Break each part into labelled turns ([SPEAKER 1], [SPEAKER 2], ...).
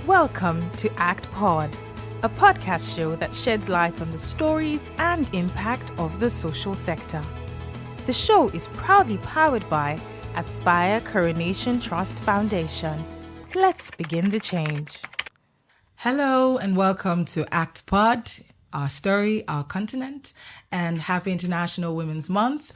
[SPEAKER 1] Welcome to ACTPOD, a podcast show that sheds light on the stories and impact of the social sector. The show is proudly powered by Aspire Coronation Trust Foundation. Let's begin the change.
[SPEAKER 2] Hello and welcome to ACTPOD, our story, our continent, and happy International Women's Month.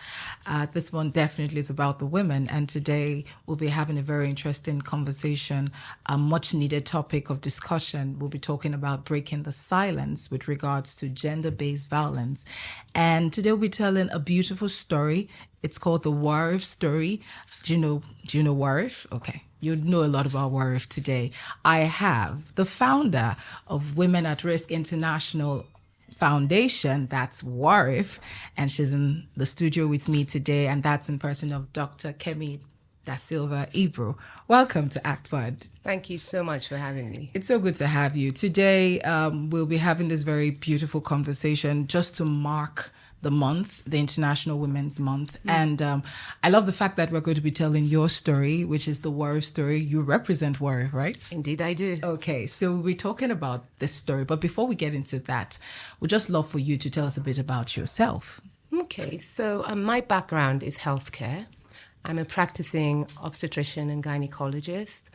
[SPEAKER 2] This one definitely is about the women, and today we'll be having a very interesting conversation, a much needed topic of discussion. We'll be talking about breaking the silence with regards to gender-based violence. And today we'll be telling a beautiful story. It's called the WARIF story. Do you know WARIF? Okay. You know a lot about WARIF today. I have the founder of Women at Risk International Foundation, that's WARIF, and she's in the studio with me today, and that's in person of Dr. Kemi DaSilva Ibru. Welcome to ACTPOD.
[SPEAKER 3] Thank you so much for having me.
[SPEAKER 2] It's so good to have you. Today, we'll be having this very beautiful conversation just to mark the month, the International Women's Month. And I love the fact that we're going to be telling your story, which is the WARIF story. You represent WARIF, right?
[SPEAKER 3] Indeed, I do.
[SPEAKER 2] Okay, so we'll be talking about this story. But before we get into that, we'd just love for you to tell us a bit about yourself.
[SPEAKER 3] Okay, so my background is healthcare. I'm a practicing obstetrician and gynecologist.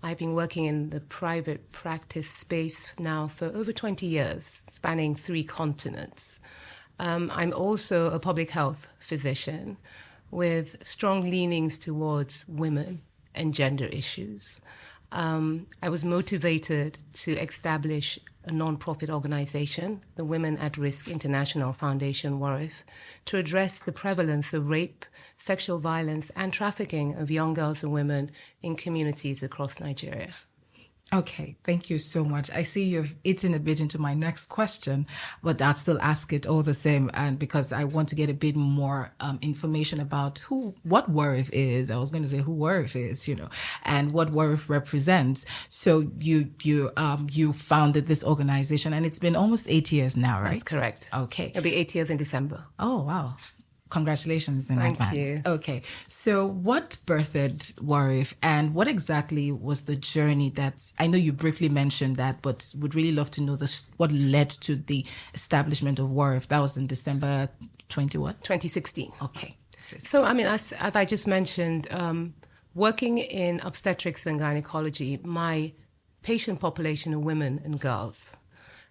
[SPEAKER 3] I've been working in the private practice space now for over 20 years, spanning 3 continents. I'm also a public health physician with strong leanings towards women and gender issues. I was motivated to establish a non-profit organization, the Women at Risk International Foundation, WARIF, to address the prevalence of rape, sexual violence, and trafficking of young girls and women in communities across Nigeria.
[SPEAKER 2] Okay, thank you so much. I see you've eaten a bit into my next question, but I'll still ask it all the same, and because I want to get a bit more information about what WARIF is. I was going to say who WARIF is, and what WARIF represents. So you founded this organization, and it's been almost 8 years now, right?
[SPEAKER 3] That's correct.
[SPEAKER 2] Okay.
[SPEAKER 3] It'll be 8 years in December.
[SPEAKER 2] Oh, wow. Congratulations in advance.
[SPEAKER 3] Thank you.
[SPEAKER 2] Okay, so what birthed WARIF, and what exactly was the journey I know you briefly mentioned that, but would really love to know what led to the establishment of WARIF. That was in December
[SPEAKER 3] 2016.
[SPEAKER 2] Okay.
[SPEAKER 3] So, as I just mentioned, working in obstetrics and gynecology, my patient population are women and girls.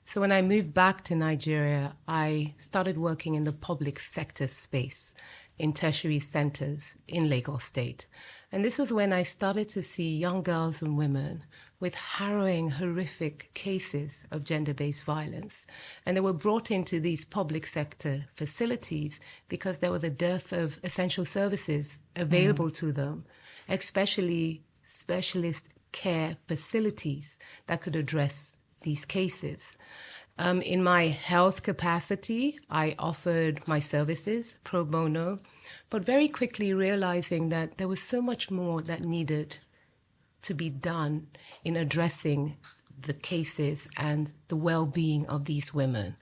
[SPEAKER 3] So when I moved back to Nigeria, I started working in the public sector space in tertiary centers in Lagos State. And this was when I started to see young girls and women with harrowing, horrific cases of gender-based violence. And they were brought into these public sector facilities because there was a dearth of essential services available to them, especially specialist care facilities that could address these cases. In my health capacity, I offered my services pro bono, but very quickly realizing that there was so much more that needed to be done in addressing the cases and the well-being of these women.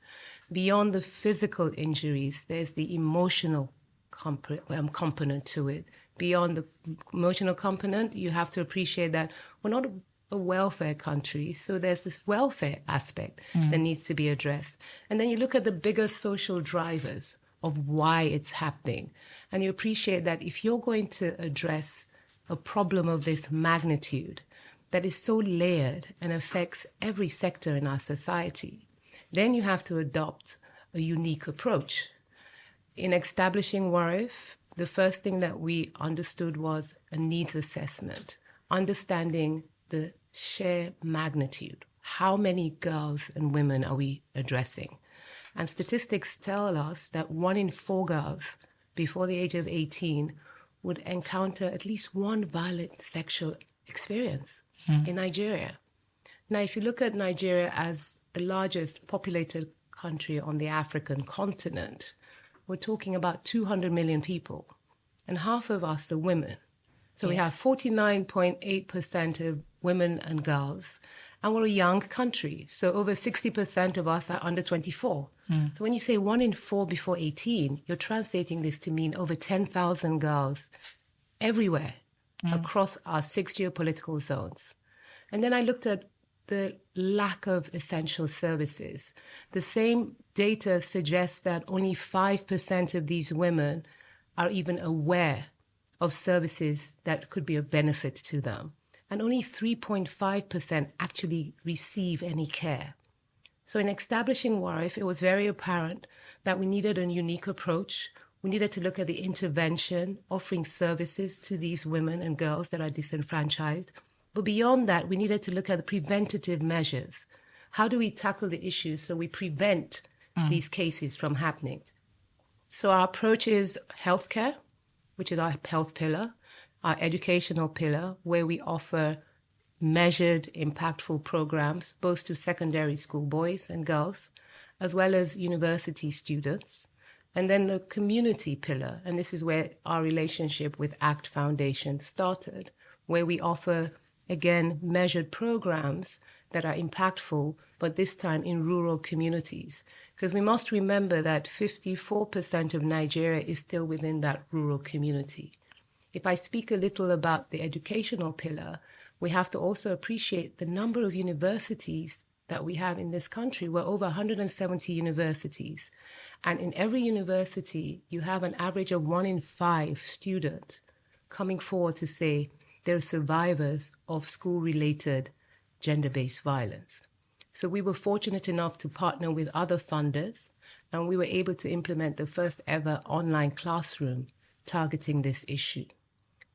[SPEAKER 3] Beyond the physical injuries, there's the emotional component to it. Beyond the emotional component, you have to appreciate that we're not a welfare country, so there's this welfare aspect that needs to be addressed. And then you look at the bigger social drivers of why it's happening, and you appreciate that if you're going to address a problem of this magnitude that is so layered and affects every sector in our society, then you have to adopt a unique approach. In establishing WARIF, the first thing that we understood was a needs assessment, understanding the sheer magnitude. How many girls and women are we addressing? And statistics tell us that 1 in 4 girls before the age of 18 would encounter at least one violent sexual experience in Nigeria. Now, if you look at Nigeria as the largest populated country on the African continent, we're talking about 200 million people, and half of us are women. So we have 49.8% of women and girls, and we're a young country. So over 60% of us are under 24. So when you say 1 in 4 before 18, you're translating this to mean over 10,000 girls everywhere across our 6 geopolitical zones. And then I looked at the lack of essential services. The same data suggests that only 5% of these women are even aware of services that could be of benefit to them. And only 3.5% actually receive any care. So in establishing WARIF, it was very apparent that we needed a unique approach. We needed to look at the intervention, offering services to these women and girls that are disenfranchised. But beyond that, we needed to look at the preventative measures. How do we tackle the issues so we prevent these cases from happening? So our approach is healthcare, which is our health pillar, our educational pillar, where we offer measured, impactful programs, both to secondary school boys and girls, as well as university students. And then the community pillar, and this is where our relationship with ACT Foundation started, where we offer, again, measured programs that are impactful, but this time in rural communities. Because we must remember that 54% of Nigeria is still within that rural community. If I speak a little about the educational pillar, we have to also appreciate the number of universities that we have in this country. We're over 170 universities. And in every university, you have an average of 1 in 5 students coming forward to say they're survivors of school-related gender-based violence. So we were fortunate enough to partner with other funders, and we were able to implement the first ever online classroom targeting this issue.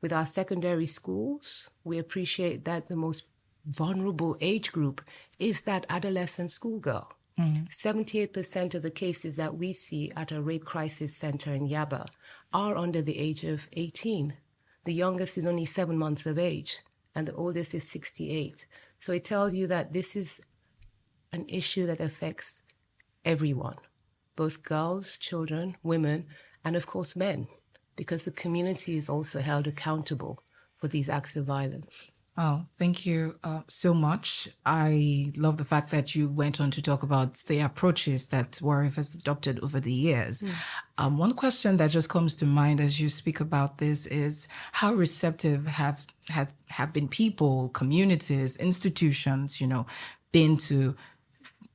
[SPEAKER 3] With our secondary schools, we appreciate that the most vulnerable age group is that adolescent schoolgirl. 78% of the cases that we see at a rape crisis center in Yaba are under the age of 18. The youngest is only 7 months of age, and the oldest is 68. So it tells you that this is an issue that affects everyone, both girls, children, women, and of course men, because the community is also held accountable for these acts of violence.
[SPEAKER 2] Oh, thank you so much. I love the fact that you went on to talk about the approaches that WARIF has adopted over the years. One question that just comes to mind as you speak about this is how receptive have been people, communities, institutions, been to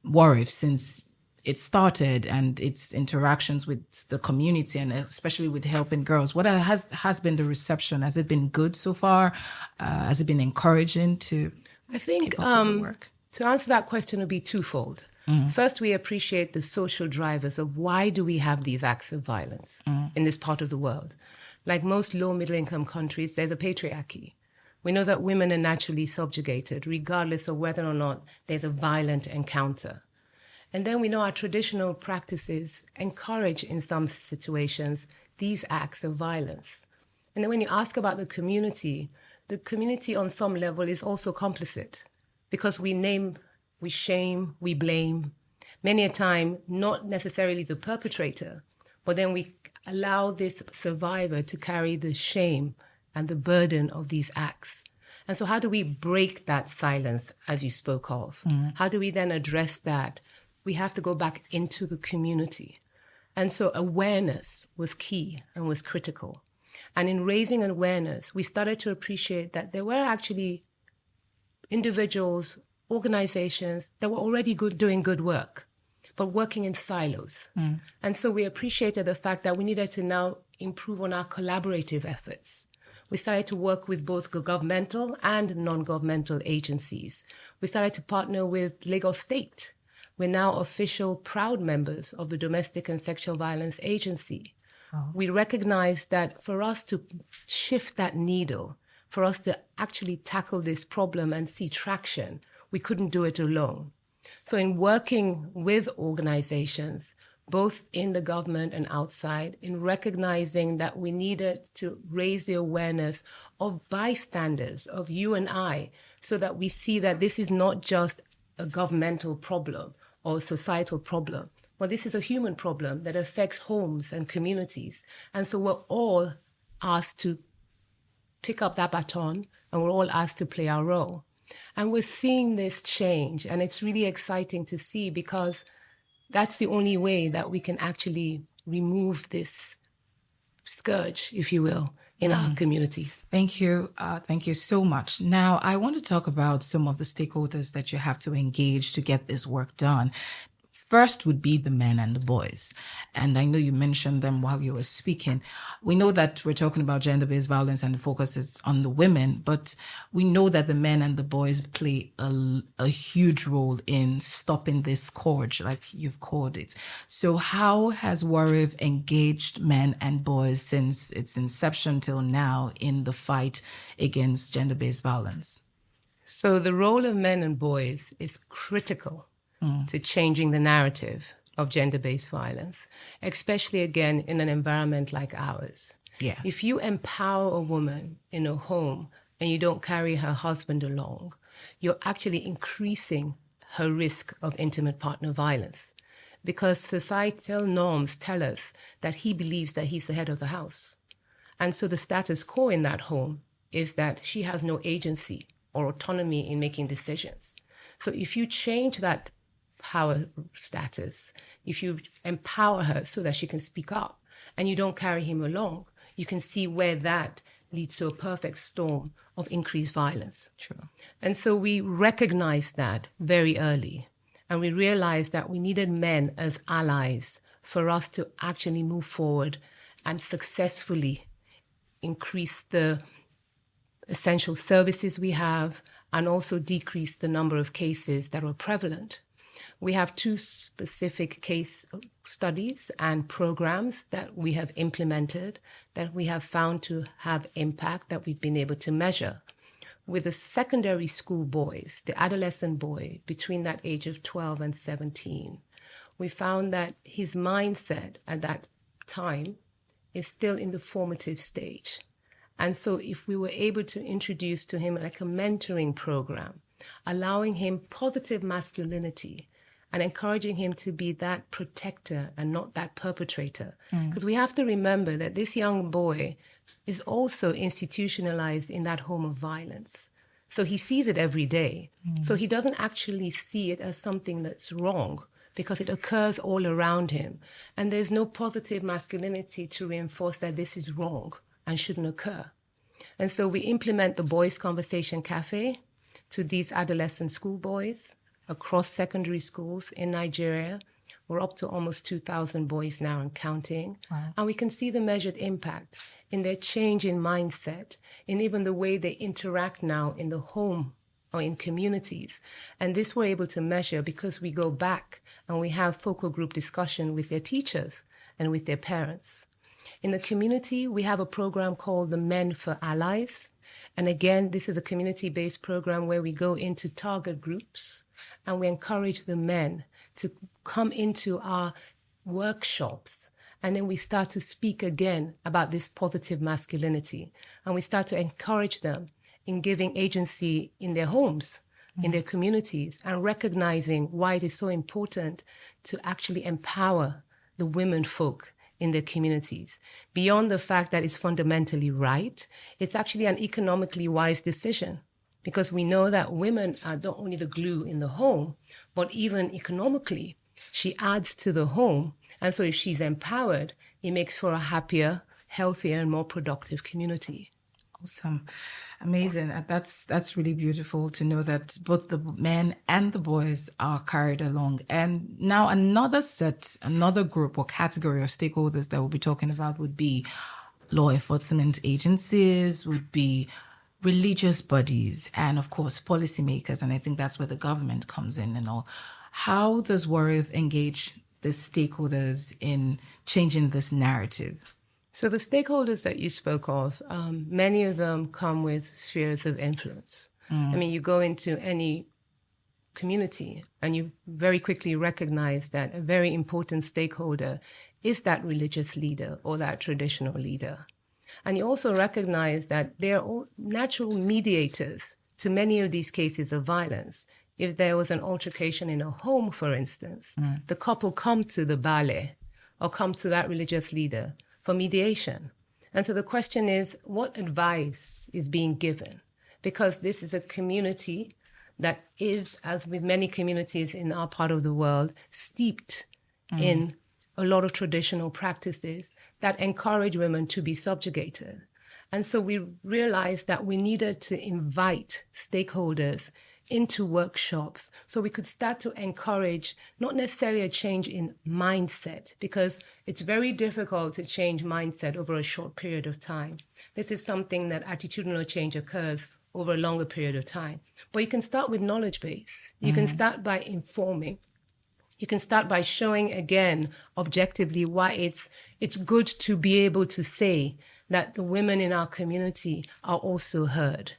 [SPEAKER 2] WARIF since it started and its interactions with the community and especially with helping girls. What has been the reception? Has it been good so far? Has it been encouraging to keep up with the work?
[SPEAKER 3] To answer that question would be twofold. First, we appreciate the social drivers of why do we have these acts of violence in this part of the world. Like most low middle income countries, there's a patriarchy. We know that women are naturally subjugated regardless of whether or not there's a violent encounter. And then we know our traditional practices encourage, in some situations, these acts of violence. And then when you ask about the community on some level is also complicit because we name, we shame, we blame, many a time not necessarily the perpetrator, but then we allow this survivor to carry the shame and the burden of these acts. And so how do we break that silence, as you spoke of? How do we then address that? We have to go back into the community. And so awareness was key and was critical. And in raising awareness, we started to appreciate that there were actually individuals, organizations that were already doing good work, but working in silos. And so we appreciated the fact that we needed to now improve on our collaborative efforts. We started to work with both governmental and non-governmental agencies. We started to partner with Lagos State. We're now official proud members of the Domestic and Sexual Violence Agency. We recognize that for us to shift that needle, for us to actually tackle this problem and see traction, we couldn't do it alone. So in working with organizations, both in the government and outside, in recognizing that we needed to raise the awareness of bystanders, of you and I, so that we see that this is not just a governmental problem or a societal problem, but this is a human problem that affects homes and communities. And so we're all asked to pick up that baton and we're all asked to play our role. And we're seeing this change, and it's really exciting to see because that's the only way that we can actually remove this scourge, if you will, in our communities.
[SPEAKER 2] Thank you. Thank you so much. Now, I want to talk about some of the stakeholders that you have to engage to get this work done. First would be the men and the boys. And I know you mentioned them while you were speaking. We know that we're talking about gender-based violence and the focus is on the women, but we know that the men and the boys play a huge role in stopping this scourge, like you've called it. So how has WARIF engaged men and boys since its inception till now in the fight against gender-based violence?
[SPEAKER 3] So the role of men and boys is critical to changing the narrative of gender-based violence, especially, again, in an environment like ours.
[SPEAKER 2] Yes.
[SPEAKER 3] If you empower a woman in a home and you don't carry her husband along, you're actually increasing her risk of intimate partner violence, because societal norms tell us that he believes that he's the head of the house. And so the status quo in that home is that she has no agency or autonomy in making decisions. So if you change that power status, if you empower her so that she can speak up and you don't carry him along, you can see where that leads to a perfect storm of increased violence.
[SPEAKER 2] True.
[SPEAKER 3] And so we recognized that very early, and we realized that we needed men as allies for us to actually move forward and successfully increase the essential services we have and also decrease the number of cases that were prevalent. We have 2 specific case studies and programs that we have implemented that we have found to have impact that we've been able to measure. With the secondary school boys, the adolescent boy between that age of 12 and 17, we found that his mindset at that time is still in the formative stage. And so if we were able to introduce to him like a mentoring program, allowing him positive masculinity and encouraging him to be that protector and not that perpetrator. Because we have to remember that this young boy is also institutionalized in that home of violence. So he sees it every day. So he doesn't actually see it as something that's wrong because it occurs all around him. And there's no positive masculinity to reinforce that this is wrong and shouldn't occur. And so we implement the Boys Conversation Cafe to these adolescent schoolboys across secondary schools in Nigeria. We're up to almost 2,000 boys now and counting.
[SPEAKER 2] Wow.
[SPEAKER 3] And we can see the measured impact in their change in mindset, in even the way they interact now in the home or in communities. And this we're able to measure because we go back and we have focal group discussion with their teachers and with their parents. In the community, we have a program called the Men for Allies. And again, this is a community-based program where we go into target groups and we encourage the men to come into our workshops. And then we start to speak again about this positive masculinity. And we start to encourage them in giving agency in their homes, in their communities, and recognizing why it is so important to actually empower the women folk in their communities. Beyond the fact that it's fundamentally right, it's actually an economically wise decision, because we know that women are not only the glue in the home, but even economically, she adds to the home. And so if she's empowered, it makes for a happier, healthier, and more productive community.
[SPEAKER 2] Awesome. Amazing. That's really beautiful to know that both the men and the boys are carried along. And now another group or category of stakeholders that we'll be talking about would be law enforcement agencies, would be religious bodies, and of course, policymakers. And I think that's where the government comes in and all. How does WARIF engage the stakeholders in changing this narrative?
[SPEAKER 3] So the stakeholders that you spoke of, many of them come with spheres of influence. I mean, you go into any community and you very quickly recognize that a very important stakeholder is that religious leader or that traditional leader. And you also recognize that they're all natural mediators to many of these cases of violence. If there was an altercation in a home, for instance, the couple come to the Bale or come to that religious leader for mediation. And so the question is, what advice is being given? Because this is a community that is, as with many communities in our part of the world, steeped in a lot of traditional practices that encourage women to be subjugated. And so we realized that we needed to invite stakeholders into workshops so we could start to encourage not necessarily a change in mindset, because it's very difficult to change mindset over a short period of time. This is something that attitudinal change occurs over a longer period of time. But you can start with knowledge base. You can start by informing. You can start by showing, again, objectively why it's good to be able to say that the women in our community are also heard.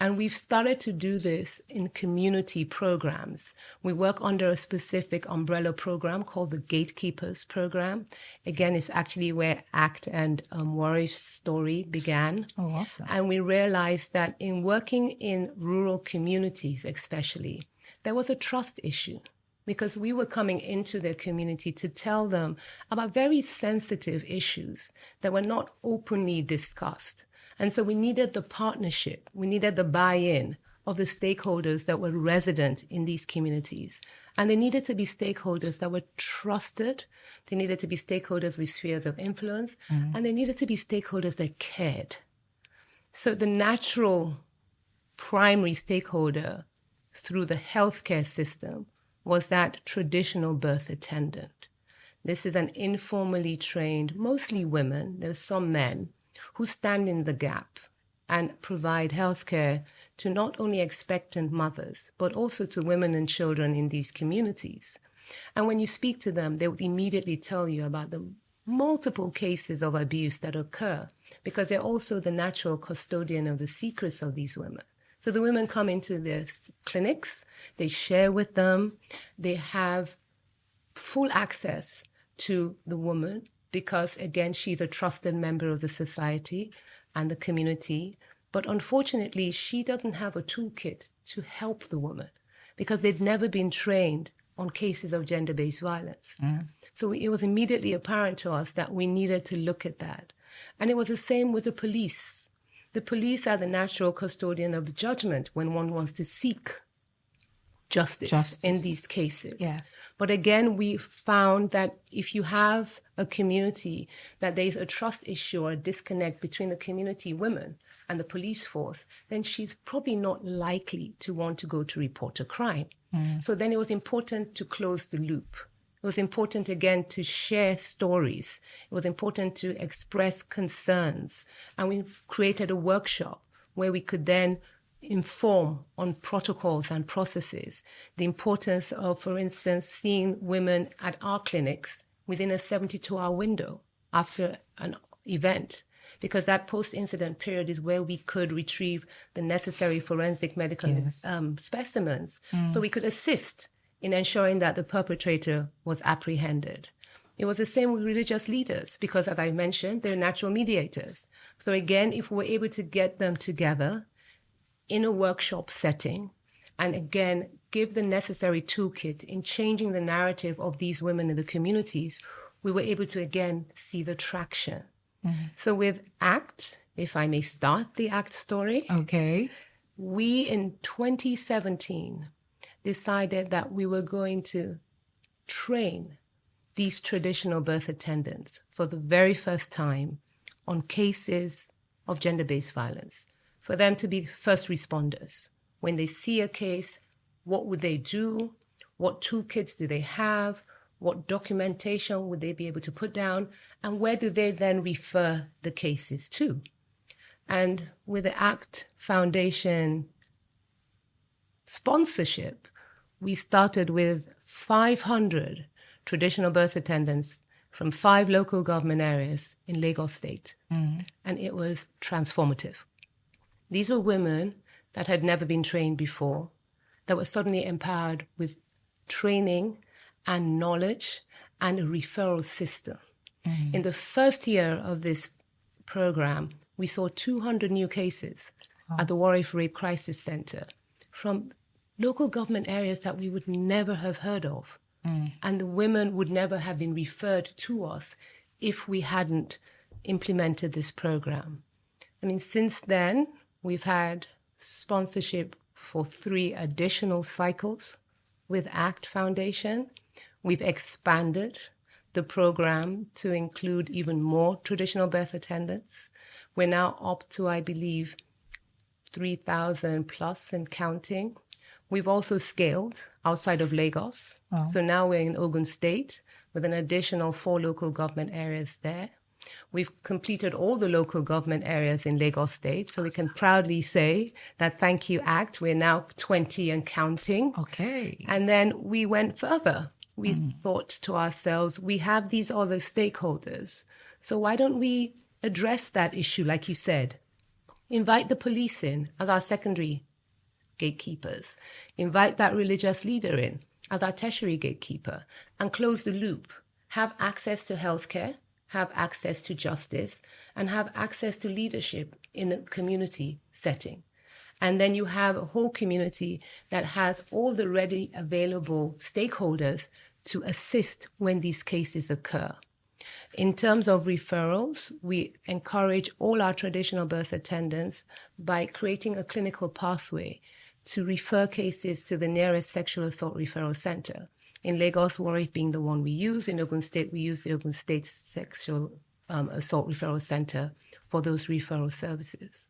[SPEAKER 3] And we've started to do this in community programs. We work under a specific umbrella program called the Gatekeepers Program. Again, it's actually where ACT and WARIF's story began.
[SPEAKER 2] Oh, awesome.
[SPEAKER 3] And we realized that in working in rural communities especially, there was a trust issue, because we were coming into their community to tell them about very sensitive issues that were not openly discussed. And so we needed the partnership, we needed the buy-in of the stakeholders that were resident in these communities. And they needed to be stakeholders that were trusted, they needed to be stakeholders with spheres of influence, and they needed to be stakeholders that cared. So the natural primary stakeholder through the healthcare system was that traditional birth attendant. This is an informally trained, mostly women, there's some men, who stand in the gap and provide healthcare to not only expectant mothers, but also to women and children in these communities. And when you speak to them, they would immediately tell you about the multiple cases of abuse that occur, because they're also the natural custodian of the secrets of these women. So the women come into their clinics, they share with them, they have full access to the woman, because, again, she's a trusted member of the society and the community. But unfortunately, she doesn't have a toolkit to help the woman, because they'd never been trained on cases of gender-based violence. So it was immediately apparent to us that we needed to look at that. And it was the same with the police. The police are the natural custodian of the judgment when one wants to seek justice in these cases.
[SPEAKER 2] Yes.
[SPEAKER 3] But again, we found that if you have a community, that there's a trust issue or a disconnect between the community women and the police force, then she's probably not likely to want to go to report a crime. So then it was important to close the loop. It was important, again, to share stories. It was important to express concerns. And we created a workshop where we could then inform on protocols and processes, the importance of, for instance, seeing women at our clinics within a 72-hour window after an event, because that post-incident period is where we could retrieve the necessary forensic medical specimens, so we could assist in ensuring that the perpetrator was apprehended. It was the same with religious leaders, because, as I mentioned, they're natural mediators. So again, if we were able to get them together in a workshop setting, and again, give the necessary toolkit in changing the narrative of these women in the communities, we were able to, again, see the traction. So with ACT, if I may start the ACT story.
[SPEAKER 2] Okay.
[SPEAKER 3] We, in 2017, decided that we were going to train these traditional birth attendants for the very first time on cases of gender-based violence, for them to be first responders. When they see a case, what would they do? What toolkits do they have? What documentation would they be able to put down? And where do they then refer the cases to? And with the ACT Foundation sponsorship, we started with 500 traditional birth attendants from 5 local government areas in Lagos State. And it was transformative. These were women that had never been trained before, that were suddenly empowered with training and knowledge and a referral system. In the first year of this program, we saw 200 new cases at the WARIF Rape Crisis Center from local government areas that we would never have heard of. And the women would never have been referred to us if we hadn't implemented this program. I mean, since then, we've had sponsorship for 3 additional cycles with ACT Foundation. We've expanded the program to include even more traditional birth attendants. We're now up to, I believe, 3,000 plus and counting. We've also scaled outside of Lagos.
[SPEAKER 2] Wow.
[SPEAKER 3] So now we're in Ogun State with an additional 4 local government areas there. We've completed all the local government areas in Lagos State. So we can proudly say that thank you, ACT. We're now 20 and counting.
[SPEAKER 2] Okay.
[SPEAKER 3] And then we went further. We thought to ourselves, we have these other stakeholders. So why don't we address that issue, like you said? Invite the police in as our secondary gatekeepers. Invite that religious leader in as our tertiary gatekeeper and close the loop. Have access to healthcare, have access to justice, and have access to leadership in a community setting. And then you have a whole community that has all the ready available stakeholders to assist when these cases occur. In terms of referrals, we encourage all our traditional birth attendants by creating a clinical pathway to refer cases to the nearest sexual assault referral center. In Lagos, WARIF being the one we use. In Ogun State, we use the Ogun State Sexual Assault Referral Center for those referral services.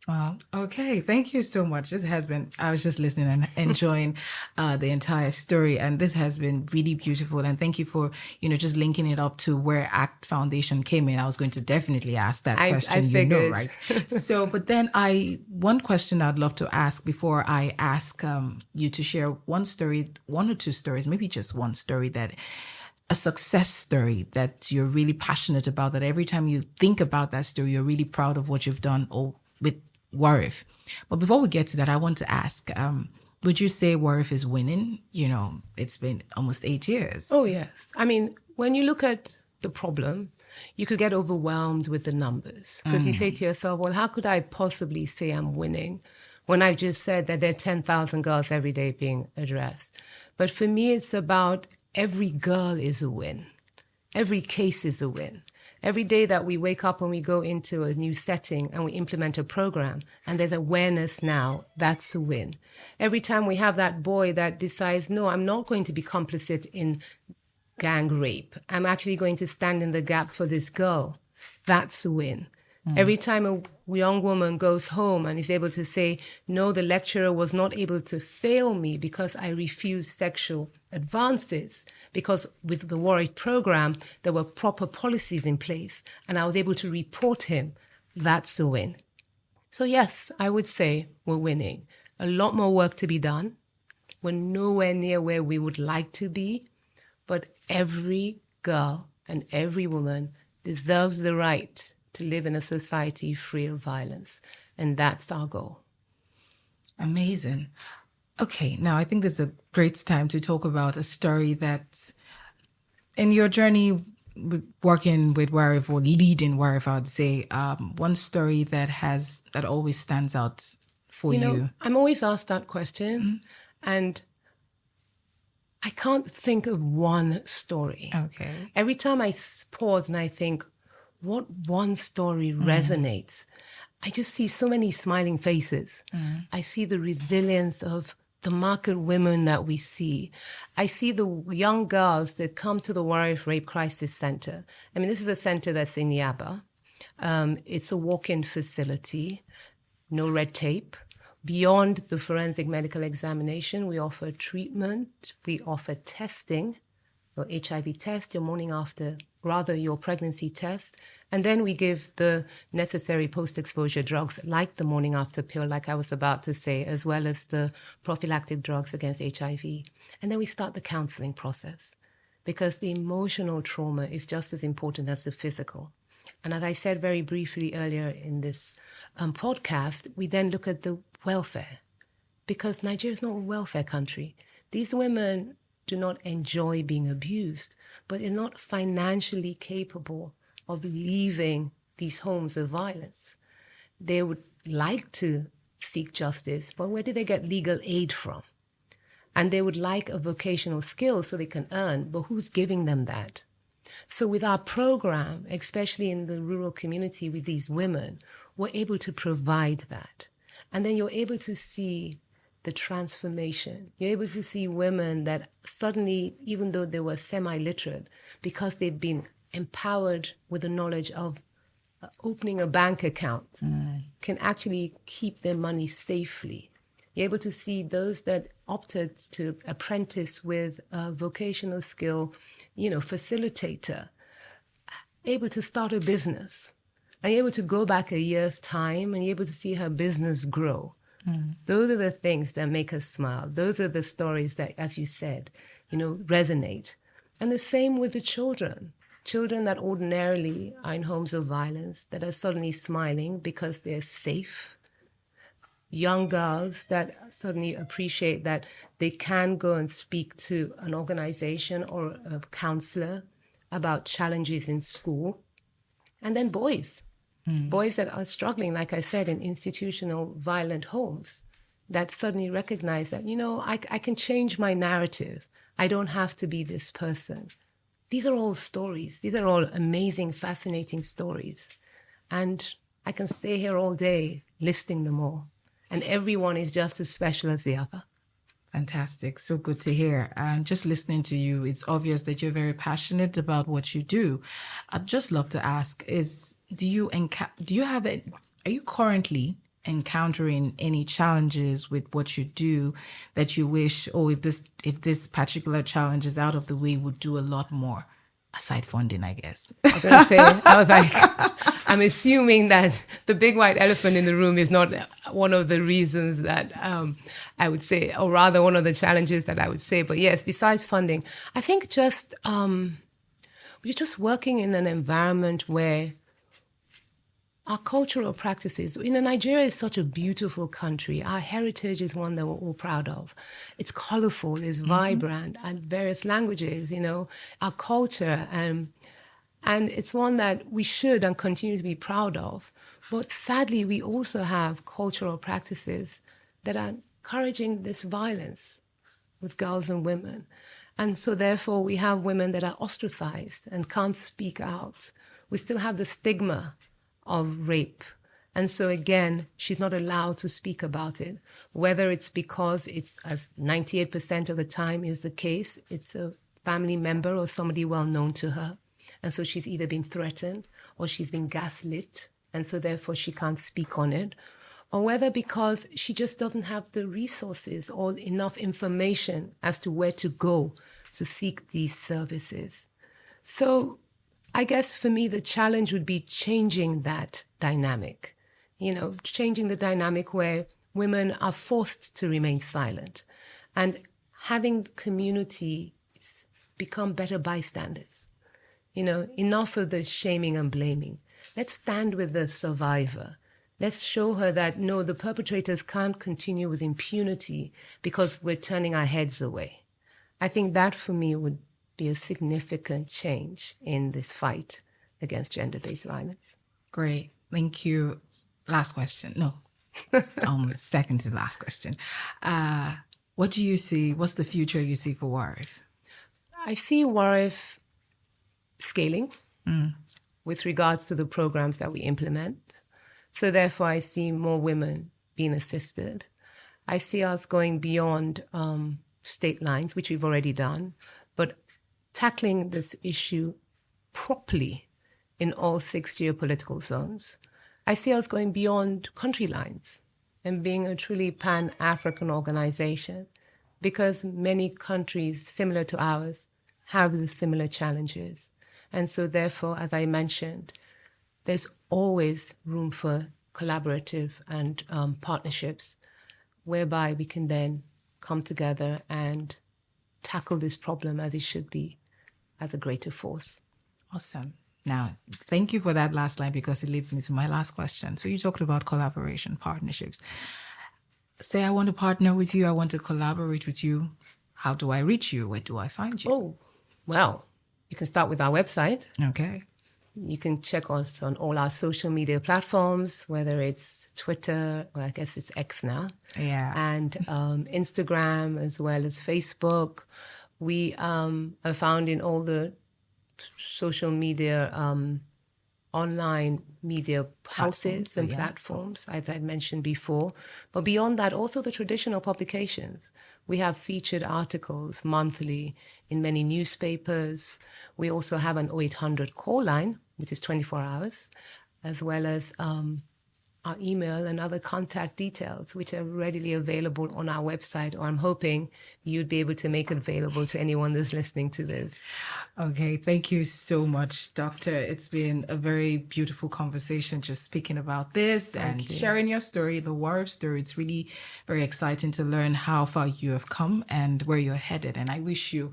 [SPEAKER 2] Wow. Okay. Thank you so much. This has been, I was just listening and enjoying the entire story. And this has been really beautiful. And thank you for, just linking it up to where ACT Foundation came in. I was going to definitely ask that question,
[SPEAKER 3] I figured.
[SPEAKER 2] right? So, but then one question I'd love to ask before I ask you to share one or two stories, maybe just one story a success story that you're really passionate about, that every time you think about that story, you're really proud of what you've done with WARIF. But before we get to that, I want to ask, would you say WARIF is winning? It's been almost 8 years.
[SPEAKER 3] Oh, yes. I mean, when you look at the problem, you could get overwhelmed with the numbers because you say to yourself, well, how could I possibly say I'm winning when I've just said that there are 10,000 girls every day being addressed? But for me, it's about every girl is a win. Every case is a win. Every day that we wake up and we go into a new setting and we implement a program and there's awareness now, that's a win. Every time we have that boy that decides, no, I'm not going to be complicit in gang rape. I'm actually going to stand in the gap for this girl. That's a win. Every time a young woman goes home and is able to say, no, the lecturer was not able to fail me because I refused sexual advances, because with the WARIF program, there were proper policies in place and I was able to report him. That's a win. So yes, I would say we're winning. A lot more work to be done. We're nowhere near where we would like to be, but every girl and every woman deserves the right to live in a society free of violence. And that's our goal.
[SPEAKER 2] Amazing. Okay, now I think this is a great time to talk about a story that in your journey working with WARIF or leading WARIF, I would say, one story that always stands out for you.
[SPEAKER 3] I'm always asked that question and I can't think of one story.
[SPEAKER 2] Okay.
[SPEAKER 3] Every time I pause and I think, what one story resonates? I just see so many smiling faces. I see the resilience of the market women that we see. I see the young girls that come to the WARIF Rape Crisis Center. I mean, this is a center that's in Yaba. It's a walk-in facility, no red tape. Beyond the forensic medical examination, we offer treatment, we offer testing, your HIV test, your your pregnancy test. And then we give the necessary post-exposure drugs like the morning after pill, like I was about to say, as well as the prophylactic drugs against HIV. And then we start the counseling process because the emotional trauma is just as important as the physical. And as I said very briefly earlier in this podcast, we then look at the welfare because Nigeria is not a welfare country. These women do not enjoy being abused, but they're not financially capable of leaving these homes of violence. They would like to seek justice, but where do they get legal aid from? And they would like a vocational skill so they can earn, but who's giving them that? So with our program, especially in the rural community with these women, we're able to provide that. And then you're able to see the transformation. You're able to see women that suddenly, even though they were semi-literate, because they've been empowered with the knowledge of opening a bank account, can actually keep their money safely. You're able to see those that opted to apprentice with a vocational skill, facilitator, able to start a business. And you're able to go back a year's time and you're able to see her business grow. Those are the things that make us smile. Those are the stories that, as you said, resonate. And the same with the children. Children that ordinarily are in homes of violence, that are suddenly smiling because they're safe. Young girls that suddenly appreciate that they can go and speak to an organization or a counselor about challenges in school. And then boys that are struggling, like I said, in institutional violent homes, that suddenly recognize that, I can change my narrative. I don't have to be this person. These are all stories. These are all amazing, fascinating stories. And I can stay here all day listing them all. And everyone is just as special as the other.
[SPEAKER 2] Fantastic. So good to hear. And just listening to you, it's obvious that you're very passionate about what you do. I'd just love to ask, are you currently encountering any challenges with what you do that you wish, if this particular challenge is out of the way, would do a lot more? Aside funding, I guess.
[SPEAKER 3] I was going to say, I'm assuming that the big white elephant in the room is not one of the reasons that I would say, or rather one of the challenges that I would say. But yes, besides funding, I think just we're just working in an environment where our cultural practices, Nigeria is such a beautiful country. Our heritage is one that we're all proud of. It's colorful, it's vibrant, and various languages, our culture. And it's one that we should and continue to be proud of. But sadly, we also have cultural practices that are encouraging this violence with girls and women. And so therefore, we have women that are ostracized and can't speak out. We still have the stigma of rape. And so again, she's not allowed to speak about it, whether it's because it's, as 98% of the time is the case, it's a family member or somebody well known to her. And so she's either been threatened or she's been gaslit. And so therefore she can't speak on it. Or whether because she just doesn't have the resources or enough information as to where to go to seek these services. So I guess for me, the challenge would be changing that dynamic, changing the dynamic where women are forced to remain silent and having communities become better bystanders. Enough of the shaming and blaming. Let's stand with the survivor. Let's show her that, no, the perpetrators can't continue with impunity because we're turning our heads away. I think that for me would be a significant change in this fight against gender-based violence.
[SPEAKER 2] Great. Thank you. Last question. No, second to last question. What do you see? What's the future you see for WARIF?
[SPEAKER 3] I see WARIF scaling with regards to the programs that we implement. So therefore, I see more women being assisted. I see us going beyond state lines, which we've already done, but tackling this issue properly in all 6 geopolitical zones. I see us going beyond country lines and being a truly pan-African organization, because many countries similar to ours have the similar challenges. And so therefore, as I mentioned, there's always room for collaborative and partnerships whereby we can then come together and tackle this problem as it should be, as a greater force.
[SPEAKER 2] Awesome. Now, thank you for that last line, because it leads me to my last question. So you talked about collaboration, partnerships. Say I want to partner with you, I want to collaborate with you. How do I reach you? Where do I find you?
[SPEAKER 3] Oh, well, you can start with our website.
[SPEAKER 2] Okay.
[SPEAKER 3] You can check us on all our social media platforms, whether it's Twitter, or I guess it's X now.
[SPEAKER 2] Yeah.
[SPEAKER 3] And Instagram, as well as Facebook. We are found in all the social media online media houses and
[SPEAKER 2] yeah.
[SPEAKER 3] platforms, as I mentioned before. But beyond that, also the traditional publications. We have featured articles monthly in many newspapers. We also have an 0800 call line, which is 24 hours, as well as our email and other contact details, which are readily available on our website, or I'm hoping you'd be able to make it available to anyone that's listening to this.
[SPEAKER 2] Okay, thank you so much, Doctor. It's been a very beautiful conversation just speaking about this and sharing your story, the WARIF story. It's really very exciting to learn how far you have come and where you're headed. And I wish you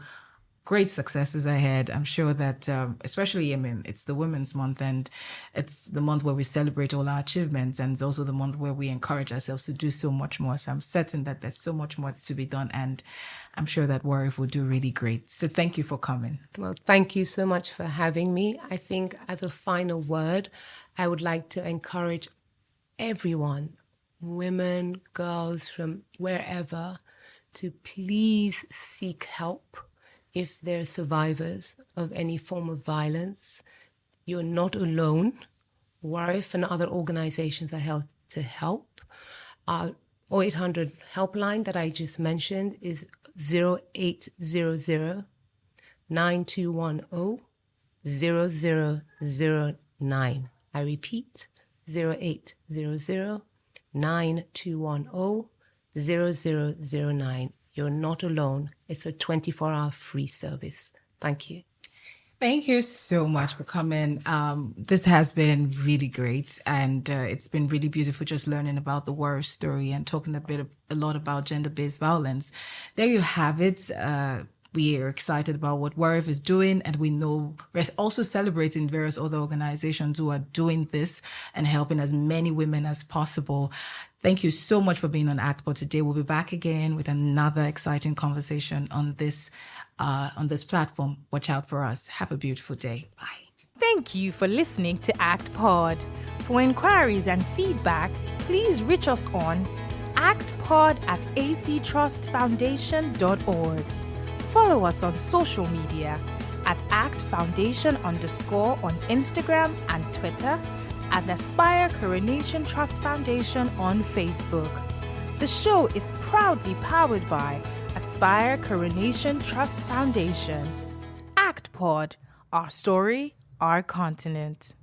[SPEAKER 2] great successes ahead. I'm sure that, especially, it's the Women's Month, and it's the month where we celebrate all our achievements, and it's also the month where we encourage ourselves to do so much more. So I'm certain that there's so much more to be done, and I'm sure that WARIF will do really great. So thank you for coming.
[SPEAKER 3] Well, thank you so much for having me. I think as a final word, I would like to encourage everyone, women, girls from wherever, to please seek help. If they're survivors of any form of violence, you're not alone. WARIF and other organizations are held to help. Our 0800 helpline that I just mentioned is 0800 9210 0009. I repeat, 0800 9210 0009. You're not alone. It's a 24-hour free service. Thank you.
[SPEAKER 2] Thank you so much for coming. This has been really great, and it's been really beautiful just learning about the WARIF story and talking a lot about gender-based violence. There you have it. We are excited about what WARIF is doing, and we know we're also celebrating various other organizations who are doing this and helping as many women as possible. Thank you so much for being on ACTPOD today. We'll be back again with another exciting conversation on this platform. Watch out for us. Have a beautiful day. Bye.
[SPEAKER 1] Thank you for listening to ACTPOD. For inquiries and feedback, please reach us on actpod@actrustfoundation.org. Follow us on social media at ACTFoundation_ on Instagram and Twitter, and Aspire Coronation Trust Foundation on Facebook. The show is proudly powered by Aspire Coronation Trust Foundation. ACTPOD, our story, our continent.